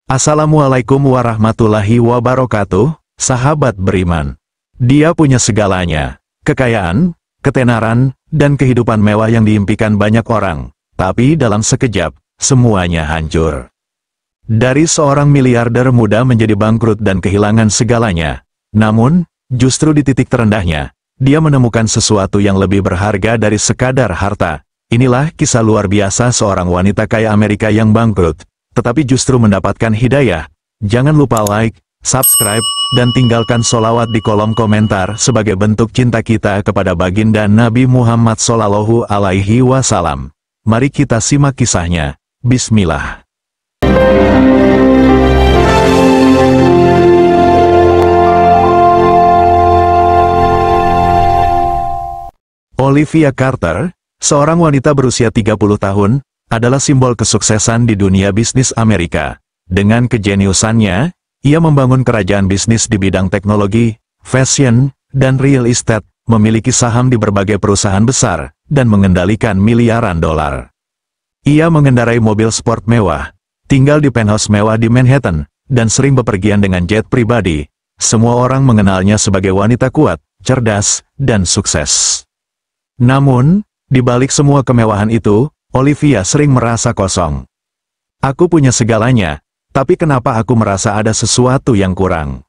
Assalamualaikum warahmatullahi wabarakatuh, sahabat beriman. Dia punya segalanya, kekayaan, ketenaran, dan kehidupan mewah yang diimpikan banyak orang. Tapi dalam sekejap, semuanya hancur. Dari seorang miliarder muda menjadi bangkrut dan kehilangan segalanya. Namun, justru di titik terendahnya, dia menemukan sesuatu yang lebih berharga dari sekadar harta. Inilah kisah luar biasa seorang wanita kaya Amerika yang bangkrut, tetapi justru mendapatkan hidayah. Jangan lupa like, subscribe, dan tinggalkan sholawat di kolom komentar sebagai bentuk cinta kita kepada baginda Nabi Muhammad SAW. Mari kita simak kisahnya. Bismillah. Olivia Carter, seorang wanita berusia 30 tahun, adalah simbol kesuksesan di dunia bisnis Amerika. Dengan kejeniusannya, ia membangun kerajaan bisnis di bidang teknologi, fashion, dan real estate, memiliki saham di berbagai perusahaan besar, dan mengendalikan miliaran dolar. Ia mengendarai mobil sport mewah, tinggal di penthouse mewah di Manhattan, dan sering bepergian dengan jet pribadi. Semua orang mengenalnya sebagai wanita kuat, cerdas, dan sukses. Namun, di balik semua kemewahan itu, Olivia sering merasa kosong. Aku punya segalanya, tapi kenapa aku merasa ada sesuatu yang kurang?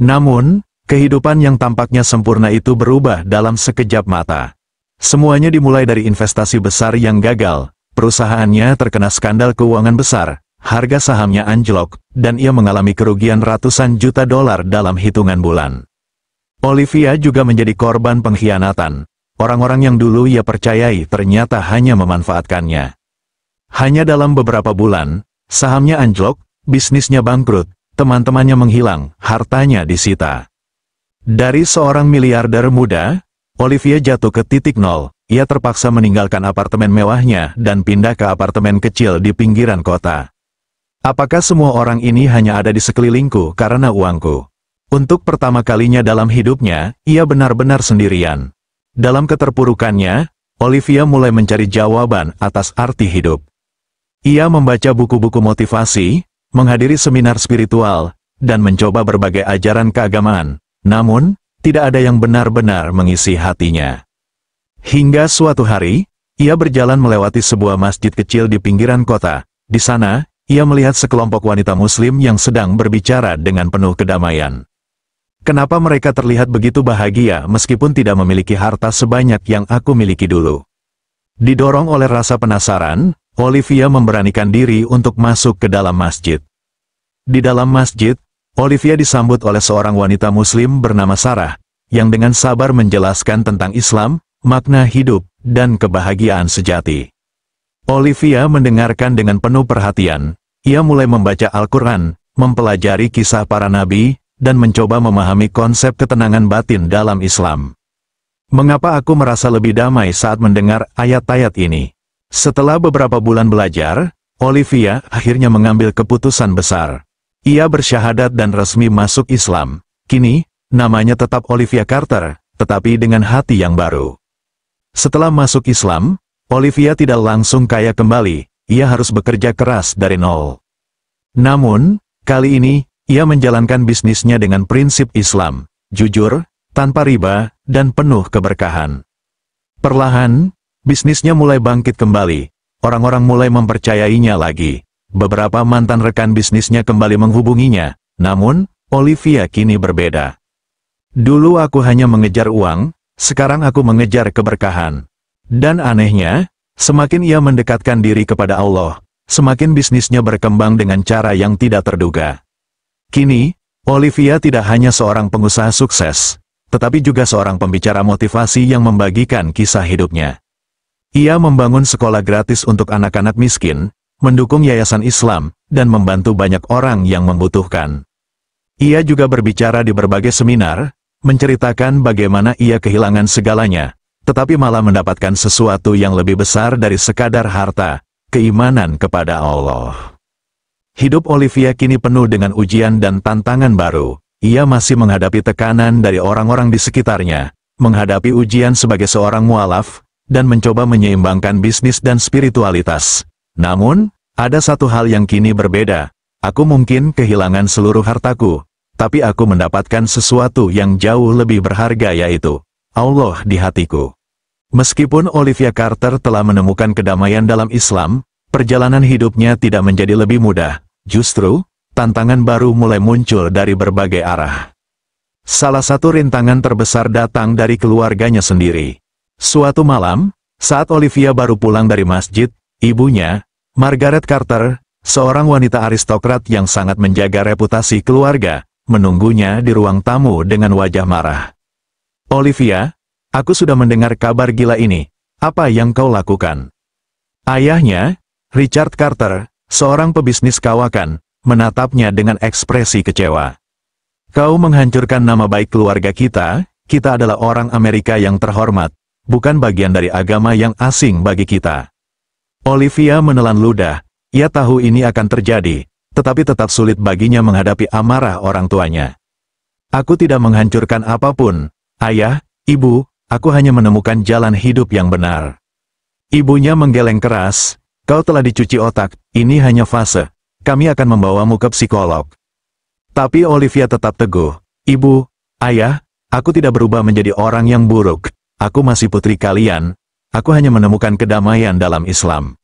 Namun, kehidupan yang tampaknya sempurna itu berubah dalam sekejap mata. Semuanya dimulai dari investasi besar yang gagal, perusahaannya terkena skandal keuangan besar, harga sahamnya anjlok, dan ia mengalami kerugian ratusan juta dolar dalam hitungan bulan. Olivia juga menjadi korban pengkhianatan. Orang-orang yang dulu ia percayai ternyata hanya memanfaatkannya. Hanya dalam beberapa bulan, sahamnya anjlok, bisnisnya bangkrut, teman-temannya menghilang, hartanya disita. Dari seorang miliarder muda, Olivia jatuh ke titik nol. Ia terpaksa meninggalkan apartemen mewahnya dan pindah ke apartemen kecil di pinggiran kota. Apakah semua orang ini hanya ada di sekelilingku karena uangku? Untuk pertama kalinya dalam hidupnya, ia benar-benar sendirian. Dalam keterpurukannya, Olivia mulai mencari jawaban atas arti hidup. Ia membaca buku-buku motivasi, menghadiri seminar spiritual, dan mencoba berbagai ajaran keagamaan. Namun, tidak ada yang benar-benar mengisi hatinya. Hingga suatu hari, ia berjalan melewati sebuah masjid kecil di pinggiran kota. Di sana, ia melihat sekelompok wanita muslim yang sedang berbicara dengan penuh kedamaian. Kenapa mereka terlihat begitu bahagia meskipun tidak memiliki harta sebanyak yang aku miliki dulu? Didorong oleh rasa penasaran, Olivia memberanikan diri untuk masuk ke dalam masjid. Di dalam masjid, Olivia disambut oleh seorang wanita muslim bernama Sarah, yang dengan sabar menjelaskan tentang Islam, makna hidup, dan kebahagiaan sejati. Olivia mendengarkan dengan penuh perhatian. Ia mulai membaca Al-Quran, mempelajari kisah para nabi, dan mencoba memahami konsep ketenangan batin dalam Islam. Mengapa aku merasa lebih damai saat mendengar ayat-ayat ini? Setelah beberapa bulan belajar, Olivia akhirnya mengambil keputusan besar. Ia bersyahadat dan resmi masuk Islam. Kini, namanya tetap Olivia Carter, tetapi dengan hati yang baru. Setelah masuk Islam, Olivia tidak langsung kaya kembali, ia harus bekerja keras dari nol. Namun, kali ini, ia menjalankan bisnisnya dengan prinsip Islam, jujur, tanpa riba, dan penuh keberkahan. Perlahan, bisnisnya mulai bangkit kembali. Orang-orang mulai mempercayainya lagi. Beberapa mantan rekan bisnisnya kembali menghubunginya. Namun, Olivia kini berbeda. Dulu aku hanya mengejar uang, sekarang aku mengejar keberkahan. Dan anehnya, semakin ia mendekatkan diri kepada Allah, semakin bisnisnya berkembang dengan cara yang tidak terduga. Kini, Olivia tidak hanya seorang pengusaha sukses, tetapi juga seorang pembicara motivasi yang membagikan kisah hidupnya. Ia membangun sekolah gratis untuk anak-anak miskin, mendukung yayasan Islam, dan membantu banyak orang yang membutuhkan. Ia juga berbicara di berbagai seminar, menceritakan bagaimana ia kehilangan segalanya, tetapi malah mendapatkan sesuatu yang lebih besar dari sekadar harta, keimanan kepada Allah. Hidup Olivia kini penuh dengan ujian dan tantangan baru. Ia masih menghadapi tekanan dari orang-orang di sekitarnya, menghadapi ujian sebagai seorang mualaf, dan mencoba menyeimbangkan bisnis dan spiritualitas. Namun, ada satu hal yang kini berbeda. Aku mungkin kehilangan seluruh hartaku, tapi aku mendapatkan sesuatu yang jauh lebih berharga, yaitu Allah di hatiku. Meskipun Olivia Carter telah menemukan kedamaian dalam Islam, perjalanan hidupnya tidak menjadi lebih mudah. Justru, tantangan baru mulai muncul dari berbagai arah. Salah satu rintangan terbesar datang dari keluarganya sendiri. Suatu malam, saat Olivia baru pulang dari masjid, ibunya, Margaret Carter, seorang wanita aristokrat yang sangat menjaga reputasi keluarga, menunggunya di ruang tamu dengan wajah marah. "Olivia, aku sudah mendengar kabar gila ini. Apa yang kau lakukan?" Ayahnya, Richard Carter, seorang pebisnis kawakan, menatapnya dengan ekspresi kecewa. "Kau menghancurkan nama baik keluarga kita. Kita adalah orang Amerika yang terhormat, bukan bagian dari agama yang asing bagi kita." Olivia menelan ludah. Ia tahu ini akan terjadi, tetapi tetap sulit baginya menghadapi amarah orang tuanya. "Aku tidak menghancurkan apapun, Ayah, Ibu, aku hanya menemukan jalan hidup yang benar." Ibunya menggeleng keras, "Kau telah dicuci otak, ini hanya fase. Kami akan membawamu ke psikolog." Tapi Olivia tetap teguh. "Ibu, Ayah, aku tidak berubah menjadi orang yang buruk. Aku masih putri kalian. Aku hanya menemukan kedamaian dalam Islam."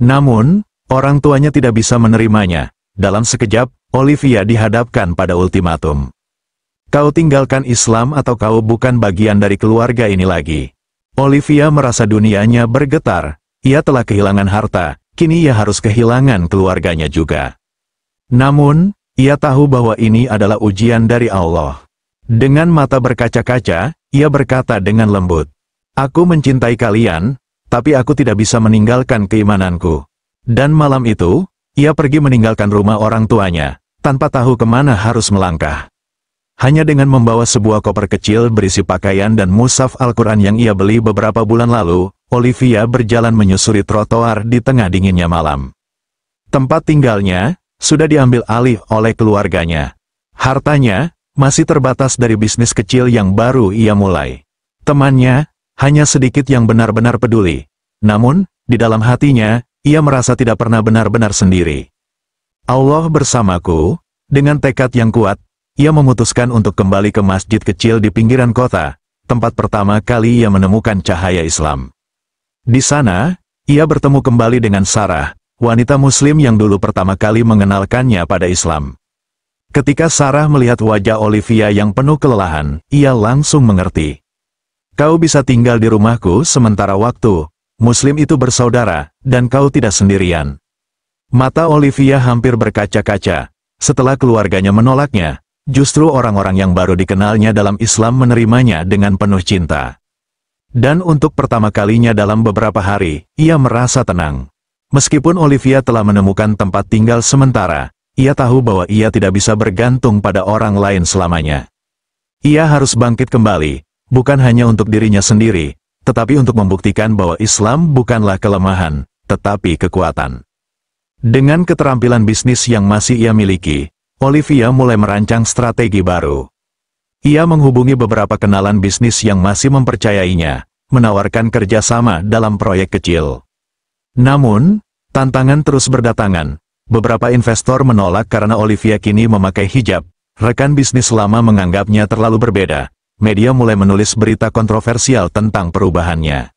Namun, orang tuanya tidak bisa menerimanya. Dalam sekejap, Olivia dihadapkan pada ultimatum. "Kau tinggalkan Islam atau kau bukan bagian dari keluarga ini lagi." Olivia merasa dunianya bergetar. Ia telah kehilangan harta, kini ia harus kehilangan keluarganya juga. Namun, ia tahu bahwa ini adalah ujian dari Allah. Dengan mata berkaca-kaca, ia berkata dengan lembut, "Aku mencintai kalian, tapi aku tidak bisa meninggalkan keimananku." Dan malam itu, ia pergi meninggalkan rumah orang tuanya, tanpa tahu kemana harus melangkah. Hanya dengan membawa sebuah koper kecil berisi pakaian dan mushaf Al-Quran yang ia beli beberapa bulan lalu, Olivia berjalan menyusuri trotoar di tengah dinginnya malam. Tempat tinggalnya sudah diambil alih oleh keluarganya. Hartanya masih terbatas dari bisnis kecil yang baru ia mulai. Temannya hanya sedikit yang benar-benar peduli. Namun, di dalam hatinya, ia merasa tidak pernah benar-benar sendiri. "Allah bersamaku." Dengan tekad yang kuat, ia memutuskan untuk kembali ke masjid kecil di pinggiran kota, tempat pertama kali ia menemukan cahaya Islam. Di sana, ia bertemu kembali dengan Sarah, wanita Muslim yang dulu pertama kali mengenalkannya pada Islam. Ketika Sarah melihat wajah Olivia yang penuh kelelahan, ia langsung mengerti. "Kau bisa tinggal di rumahku sementara waktu. Muslim itu bersaudara, dan kau tidak sendirian." Mata Olivia hampir berkaca-kaca. Setelah keluarganya menolaknya, justru orang-orang yang baru dikenalnya dalam Islam menerimanya dengan penuh cinta. Dan untuk pertama kalinya dalam beberapa hari, ia merasa tenang. Meskipun Olivia telah menemukan tempat tinggal sementara, ia tahu bahwa ia tidak bisa bergantung pada orang lain selamanya. Ia harus bangkit kembali, bukan hanya untuk dirinya sendiri, tetapi untuk membuktikan bahwa Islam bukanlah kelemahan, tetapi kekuatan. Dengan keterampilan bisnis yang masih ia miliki, Olivia mulai merancang strategi baru. Ia menghubungi beberapa kenalan bisnis yang masih mempercayainya, menawarkan kerjasama dalam proyek kecil. Namun, tantangan terus berdatangan. Beberapa investor menolak karena Olivia kini memakai hijab. Rekan bisnis lama menganggapnya terlalu berbeda. Media mulai menulis berita kontroversial tentang perubahannya.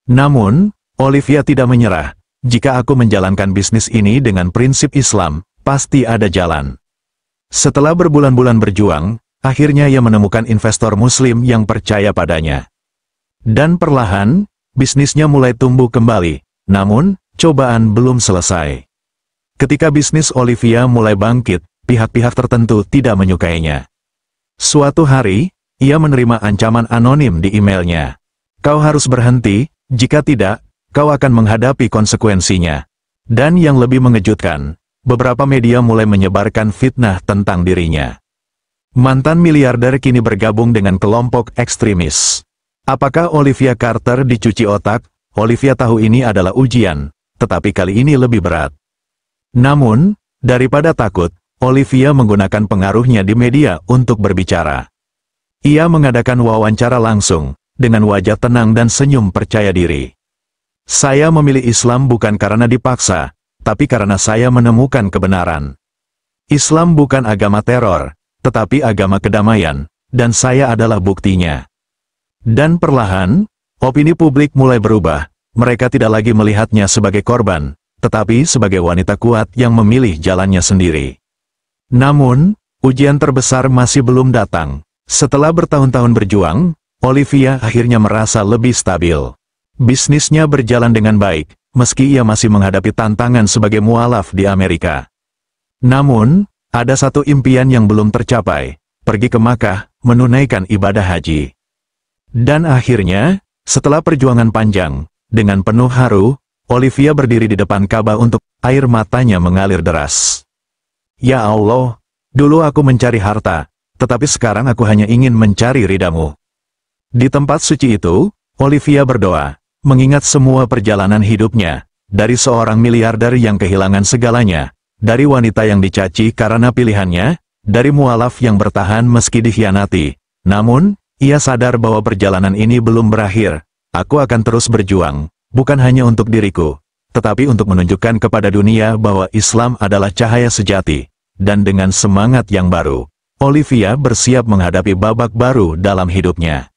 Namun, Olivia tidak menyerah. "Jika aku menjalankan bisnis ini dengan prinsip Islam, pasti ada jalan." Setelah berbulan-bulan berjuang, akhirnya ia menemukan investor Muslim yang percaya padanya. Dan perlahan, bisnisnya mulai tumbuh kembali. Namun, cobaan belum selesai. Ketika bisnis Olivia mulai bangkit, pihak-pihak tertentu tidak menyukainya. Suatu hari, ia menerima ancaman anonim di emailnya. "Kau harus berhenti, jika tidak, kau akan menghadapi konsekuensinya." Dan yang lebih mengejutkan, beberapa media mulai menyebarkan fitnah tentang dirinya. Mantan miliarder kini bergabung dengan kelompok ekstremis. Apakah Olivia Carter dicuci otak? Olivia tahu ini adalah ujian, tetapi kali ini lebih berat. Namun, daripada takut, Olivia menggunakan pengaruhnya di media untuk berbicara. Ia mengadakan wawancara langsung, dengan wajah tenang dan senyum percaya diri. "Saya memilih Islam bukan karena dipaksa, tapi karena saya menemukan kebenaran." Islam bukan agama teror, tetapi agama kedamaian, dan saya adalah buktinya. Dan perlahan, opini publik mulai berubah. Mereka tidak lagi melihatnya sebagai korban, tetapi sebagai wanita kuat yang memilih jalannya sendiri. Namun, ujian terbesar masih belum datang. Setelah bertahun-tahun berjuang, Olivia akhirnya merasa lebih stabil. Bisnisnya berjalan dengan baik, meski ia masih menghadapi tantangan sebagai mualaf di Amerika. Namun, ada satu impian yang belum tercapai, pergi ke Makkah, menunaikan ibadah haji. Dan akhirnya, setelah perjuangan panjang, dengan penuh haru, Olivia berdiri di depan Ka'bah untuk air matanya mengalir deras. Ya Allah, dulu aku mencari harta, tetapi sekarang aku hanya ingin mencari ridha-Mu. Di tempat suci itu, Olivia berdoa, mengingat semua perjalanan hidupnya, dari seorang miliarder yang kehilangan segalanya, dari wanita yang dicaci karena pilihannya, dari mualaf yang bertahan meski dikhianati. Namun, ia sadar bahwa perjalanan ini belum berakhir. Aku akan terus berjuang, bukan hanya untuk diriku, tetapi untuk menunjukkan kepada dunia bahwa Islam adalah cahaya sejati. Dan dengan semangat yang baru, Olivia bersiap menghadapi babak baru dalam hidupnya.